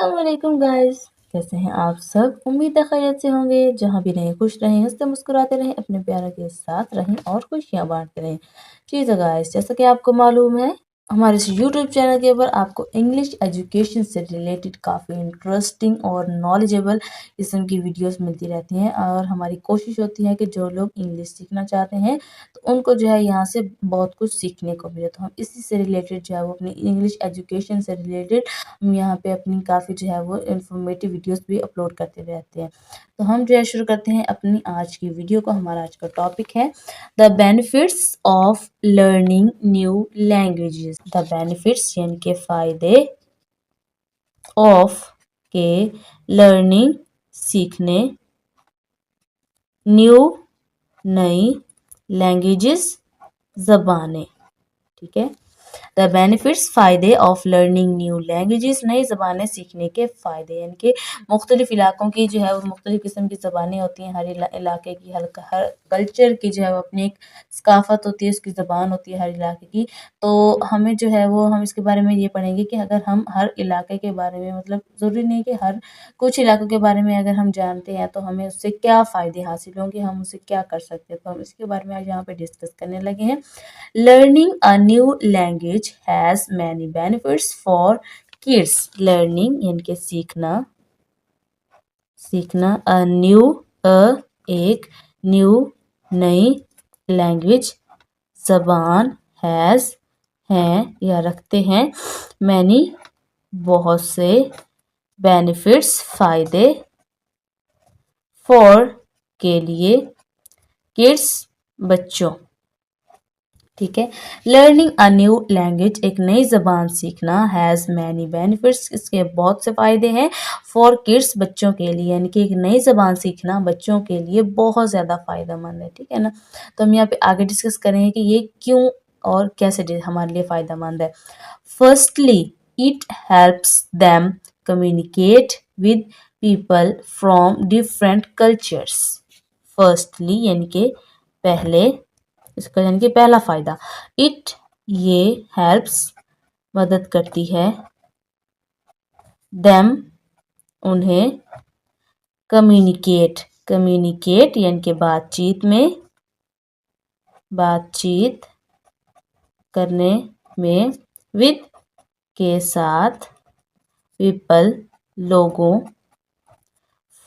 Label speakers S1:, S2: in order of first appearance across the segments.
S1: अस्सलाम गाइस, कैसे हैं आप सब। उम्मीद है खैरियत से होंगे। जहाँ भी रहें खुश रहें, हंसते मुस्कुराते रहें, अपने प्यारों के साथ रहें और खुशियाँ बांटते रहें। जी तो गाइस, जैसा कि आपको मालूम है, हमारे इस यूट्यूब चैनल के ऊपर आपको इंग्लिश एजुकेशन से रिलेटेड काफ़ी इंटरेस्टिंग और नॉलेजेबल किस्म की वीडियोस मिलती रहती हैं और हमारी कोशिश होती है कि जो लोग इंग्लिश सीखना चाहते हैं तो उनको जो है यहाँ से बहुत कुछ सीखने को मिले। तो हम इसी से रिलेटेड जो है वो अपनी इंग्लिश एजुकेशन से रिलेटेड हम यहाँ पे अपनी काफ़ी जो है वो इन्फॉर्मेटिव वीडियोस भी अपलोड करते रहते हैं। तो हम जो है शुरू करते हैं अपनी आज की वीडियो को। हमारा आज का टॉपिक है the benefits of learning new languages. The benefits यानी के फ़ायदे ऑफ के लर्निंग सीखने न्यू नई लैंग्वेजेस ज़बानें। ठीक है, द बेनिफिट्स फ़ायदे ऑफ लर्निंग न्यू लैंग्वेजेस, नई ज़बानें सीखने के फ़ायदे। यानी कि मुख्तलिफ़ इलाक़ों की जो है वो मुख्तलिफ़ किस्म की ज़बानें होती हैं। हर इलाके की हर कल्चर की जो है वो अपनी एक सकाफ़त होती है, उसकी ज़बान होती है हर इलाके की। तो हमें जो है वो हम इसके बारे में ये पढ़ेंगे कि अगर हम हर इलाके के बारे में, मतलब ज़रूरी नहीं कि हर कुछ इलाकों के बारे में अगर हम जानते हैं तो हमें उससे क्या फ़ायदे हासिल होंगे, हम उससे क्या कर सकते हैं। तो हम इसके बारे में आज यहाँ पे डिस्कस करने लगे हैं। Learning a new language has many benefits for kids. Learning यानी कि सीखना, एक न्यू नई लैंग्वेज ज़बान हैज़ हैं या रखते हैं मैनी बहुत से बेनिफिट्स फ़ायदे फॉर के लिए किड्स बच्चों। ठीक है, लर्निंग अ न्यू लैंग्वेज एक नई ज़बान सीखना हैज़ मैनी बेनिफिट्स, इसके बहुत से फ़ायदे हैं फॉर किड्स बच्चों के लिए। यानी कि एक नई ज़बान सीखना बच्चों के लिए बहुत ज़्यादा फ़ायदेमंद है। ठीक है ना, तो हम यहाँ पे आगे डिस्कस करेंगे कि ये क्यों और कैसे हमारे लिए फ़ायदेमंद है। Firstly it helps them communicate with people from different cultures. Firstly यानी कि पहले, इसका यानी कि पहला फ़ायदा, इट ये हेल्प्स मदद करती है, देम उन्हें, कम्युनिकेट यानी कि बातचीत करने में, विद के साथ, पीपल लोगों,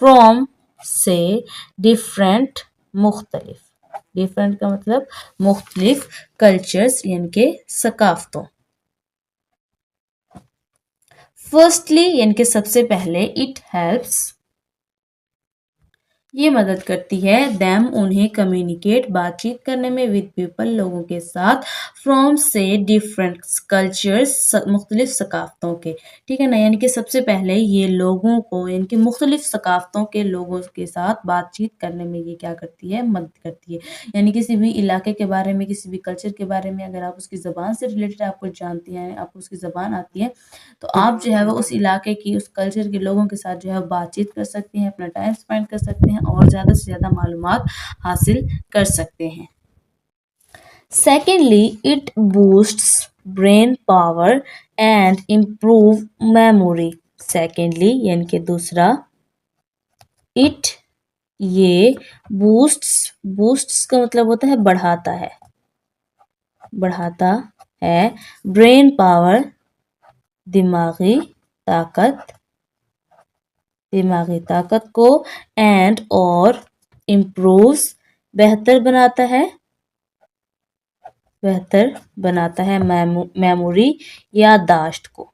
S1: फ्रॉम से डिफरेंट मुख्तलिफ, डिफरेंट का मतलब मुख्तलिफ, कल्चर्स यानी कि सकाफ़तों। फर्स्टली यानी कि सबसे पहले, इट हेल्प्स ये मदद करती है, देम उन्हें, कम्युनिकेट बातचीत करने में, विद पीपल लोगों के साथ, फ्रॉम से डिफरेंट कल्चर्स मुख्तलिफ सकाफ़तों के। ठीक है ना, यानी कि सबसे पहले ये लोगों को, यानी कि मुख्तलिफ सकाफ़तों के लोगों के साथ बातचीत करने में ये क्या करती है, मदद करती है। यानी किसी भी इलाके के बारे में, किसी भी कल्चर के बारे में अगर आप उसकी ज़बान से रिलेटेड आप कुछ जानती हैं, आपको उसकी ज़बान आती है, तो आप जो है वो उस इलाके की, उस कल्चर के लोगों के साथ जो है बातचीत कर सकते हैं, अपना टाइम स्पेंड कर सकते हैं और ज़्यादा से ज़्यादा मालूमात हासिल कर सकते हैं। Secondly it boosts brain power and improve memory. Secondly यानी कि दूसरा, इट ये बूस्ट्स का मतलब होता है बढ़ाता है, ब्रेन पावर दिमागी ताकत को, एंड और इम्प्रूव्स बेहतर बनाता है मेमोरी याददाश्त को।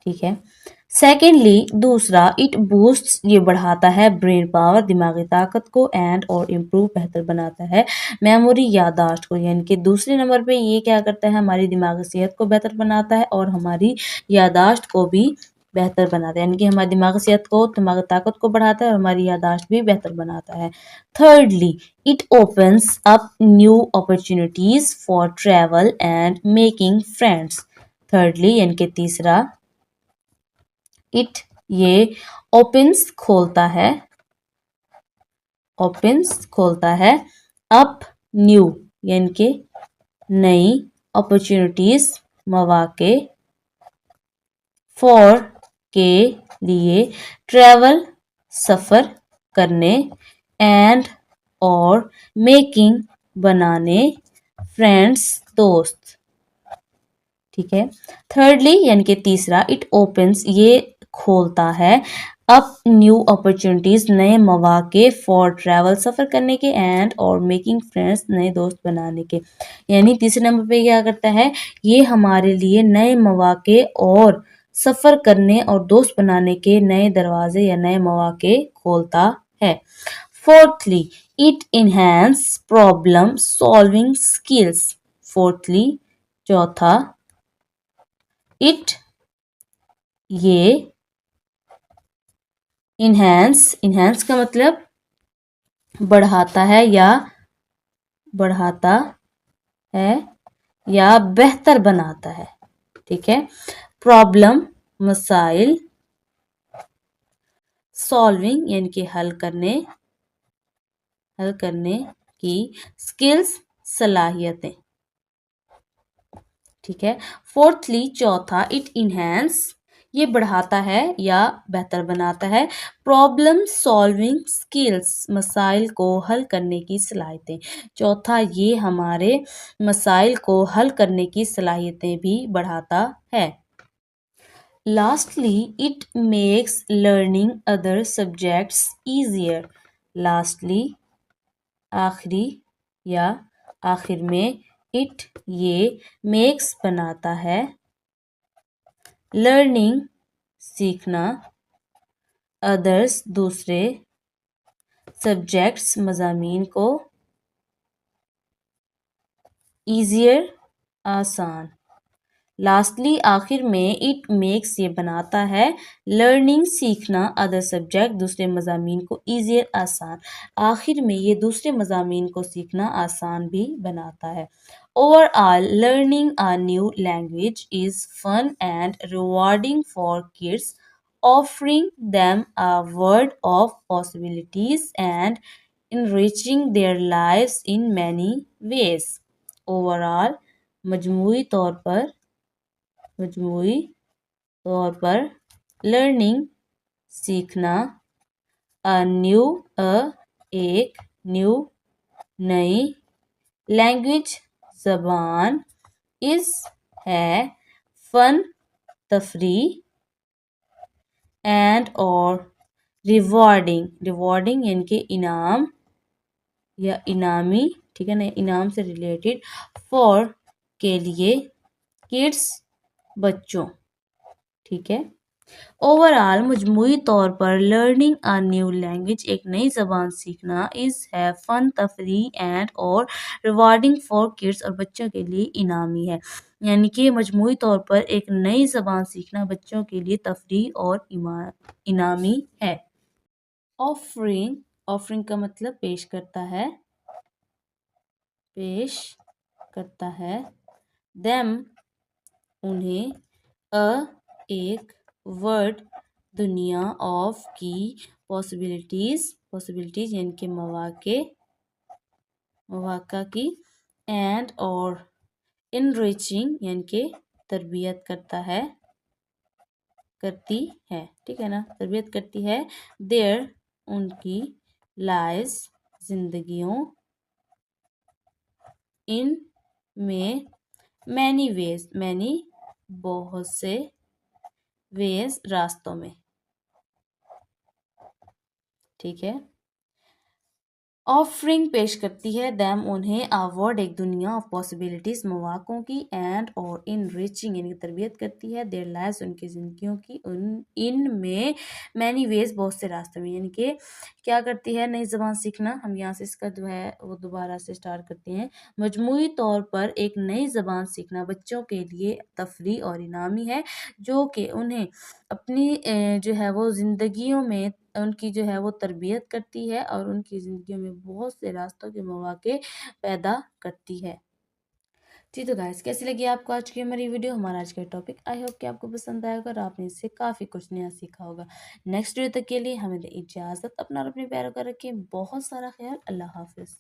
S1: ठीक है, सेकेंडली दूसरा, इट बूस्ट्स ये बढ़ाता है, ब्रेन पावर दिमागी ताकत को, एंड और इम्प्रूव बेहतर बनाता है मेमोरी याददाश्त को। यानी कि दूसरे नंबर पे ये क्या करता है, हमारी दिमागी सेहत को बेहतर बनाता है और हमारी याददाश्त को भी बेहतर बनाता है। यानी कि हमारी दिमागी सेहत को, दिमागी ताकत को बढ़ाता है और हमारी याददाश्त भी बेहतर बनाता है। Thirdly it opens up new opportunities for travel and making friends. Thirdly यानी कि तीसरा, इट ये ओपन्स खोलता है अप न्यू यानी कि नई, अपॉर्चुनिटीज मौके, फॉर के लिए, ट्रैवल सफ़र करने, एंड और मेकिंग बनाने, फ्रेंड्स दोस्त। ठीक है। थर्डली यानी कि तीसरा, इट ओपन्स ये खोलता है, अप न्यू अपॉर्चुनिटीज नए मौके फॉर ट्रैवल सफ़र करने के, एंड और मेकिंग फ्रेंड्स नए दोस्त बनाने के। यानी तीसरे नंबर पे क्या करता है, ये हमारे लिए नए मौके और सफ़र करने और दोस्त बनाने के नए दरवाजे या नए मौके खोलता है। Fourthly, it enhance problem solving skills. Fourthly, चौथा, इट ये इनहेंस का मतलब बढ़ाता है या बेहतर बनाता है। ठीक है। प्रॉब्लम मसाइल, सॉल्विंग यानी कि हल करने की, स्किल्स सलाहियतें। ठीक है। फोर्थली चौथा, इट इनहेंस ये बढ़ाता है या बेहतर बनाता है, प्रॉब्लम सॉल्विंग स्किल्स मसाइल को हल करने की सलाहियतें। चौथा, ये हमारे मसाइल को हल करने की सलाहियतें भी बढ़ाता है। Lastly, it makes learning other subjects easier. Lastly आखिरी या आखिर में, इट ये मेक्स बनाता है, लर्निंग सीखना, अदर्स दूसरे, सब्जेक्ट्स मज़ामीन को, ईजियर आसान। लास्टली आखिर में, इट मेक्स ये बनाता है, लर्निंग सीखना, अदर सब्जेक्ट दूसरे मज़ामीन को, ईजियर आसान। आखिर में ये दूसरे मज़ामीन को सीखना आसान भी बनाता है। Overall, learning a new language is fun and rewarding for kids, offering them a world of possibilities and enriching their lives in many ways. Overall, मजमूई तौर पर लर्निंग सीखना, एक न्यू नई, लैंग्वेज जबान, इस है फन तफरी, एंड और रिवॉर्डिंग यानी कि इनाम या इनामी। ठीक है ना, इनाम से रिलेटेड, फॉर के लिए, किड्स बच्चों। ठीक है। ओवरऑल मजमूई तौर पर लर्निंग अ न्यू लैंग्वेज एक नई ज़बान सीखना इज़ है फ़न तफरी एंड और रिवार्डिंग फॉर किड्स और बच्चों के लिए इनामी है। यानी कि मजमूई तौर पर एक नई ज़बान सीखना बच्चों के लिए तफरी और इनामी है। ऑफरिंग का मतलब पेश करता है। देम उन्हें, एक वर्ड दुनिया, ऑफ की पॉसिबिलिटीज यानी कि मौका की, एंड और इनरिचिंग यानी कि तरबियत करती है। ठीक है ना, तरबियत करती है। देयर उनकी, लाइज जिंदगियों, इन में, मैनी बहुत से, वेज रास्तों में। ठीक है। ऑफरिंग पेश करती है, दैम उन्हें, अवार्ड एक दुनिया ऑफ पॉसिबिलिटीज मौक़ों की, एंड और इन रिचिंग यानी तरबियत करती है, देयर लाइव्स उनकी ज़िंदगियों की, इन में, मैनी वेज बहुत से रास्तों में। यानी कि क्या करती है नई ज़बान सीखना, हम यहाँ से इसका जो है वो दोबारा से स्टार्ट करते हैं। मजमूई तौर पर एक नई ज़बान सीखना बच्चों के लिए तफरी और इनामी है, जो कि उन्हें अपनी जो है वो ज़िंदगियों में उनकी जो है वो तरबियत करती है और उनकी ज़िंदगियों में बहुत से रास्तों के मौके पैदा करती है। जी तो गाइस, कैसी लगी आपको आज की हमारी वीडियो, हमारा आज का टॉपिक। आई होप कि आपको पसंद आएगा और आपने इससे काफ़ी कुछ नया सीखा होगा। नेक्स्ट वीडियो तक के लिए हमें इजाज़त, अपना और अपने प्यारों का रखें बहुत सारा ख्याल। अल्लाह हाफिज़।